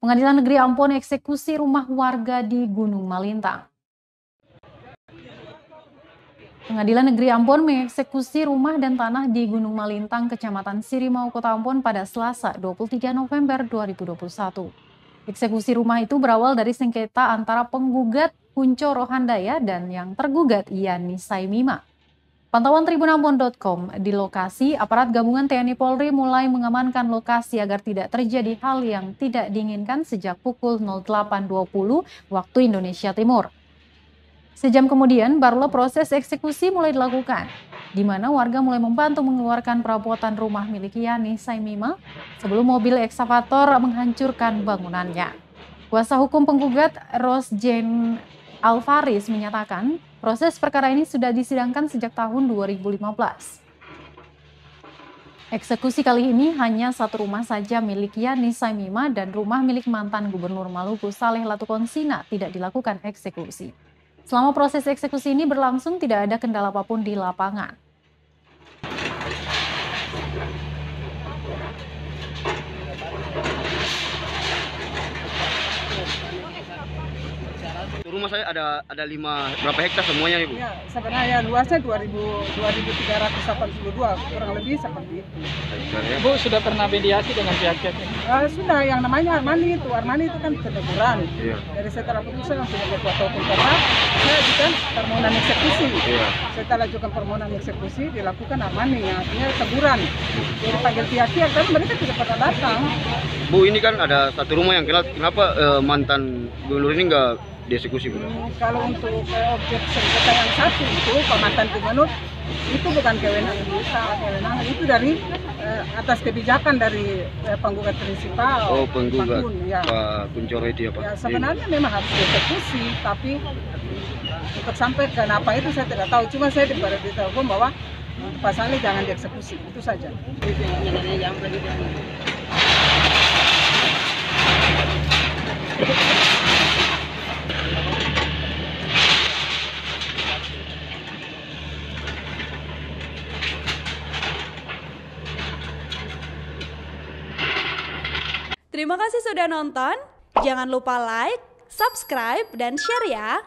Pengadilan Negeri Ambon eksekusi rumah warga di Gunung Malintang. Pengadilan Negeri Ambon mengeksekusi rumah dan tanah di Gunung Malintang, Kecamatan Sirimau, Kota Ambon pada Selasa 23 November 2021. Eksekusi rumah itu berawal dari sengketa antara penggugat Kunco Rohandaya dan yang tergugat Yani Saimima. Pantauan tribunambon.com, di lokasi, aparat gabungan TNI Polri mulai mengamankan lokasi agar tidak terjadi hal yang tidak diinginkan sejak pukul 08.20 waktu Indonesia Timur. Sejam kemudian, barulah proses eksekusi mulai dilakukan, di mana warga mulai membantu mengeluarkan perabotan rumah milik Yani Saimima sebelum mobil ekskavator menghancurkan bangunannya. Kuasa hukum penggugat Rosjen Alvaris menyatakan proses perkara ini sudah disidangkan sejak tahun 2015. Eksekusi kali ini hanya satu rumah saja milik Yani Saimima dan rumah milik mantan Gubernur Maluku Saleh Latukonsina tidak dilakukan eksekusi. Selama proses eksekusi ini berlangsung tidak ada kendala apapun di lapangan. Rumah saya ada 5 berapa hektar semuanya, Ibu? Ya, sebenarnya luasnya 2.382, kurang lebih seperti itu. Bu sudah pernah mediasi dengan pihak-pihak ini? Sudah, yang namanya Armani itu kan keteguran. Iya. Dari setelah putusan sebagai kuasa hukum tetap, saya ajukan permohonan eksekusi. Iya. Setelah ajukan permohonan eksekusi, dilakukan Armani, artinya teguran. Jadi panggil pihak-pihak, tapi mereka tidak pernah datang. Bu, ini kan ada satu rumah yang kenapa mantan gubernur ini nggak dieksekusi, Bu? Kalau untuk objek sengketa yang satu itu, mantan gubernur, itu bukan kewenangan kita, kewenangan itu dari atas kebijakan dari penggugat prinsipal. Oh, penggugat ya. Pak Kuncoro itu ya, Pak? Ya, sebenarnya memang harus dieksekusi, tapi untuk sampai kenapa itu saya tidak tahu. Cuma saya ditelepon bahwa pasalnya jangan dieksekusi, itu saja. Terima kasih sudah nonton. Jangan lupa like, subscribe, dan share ya.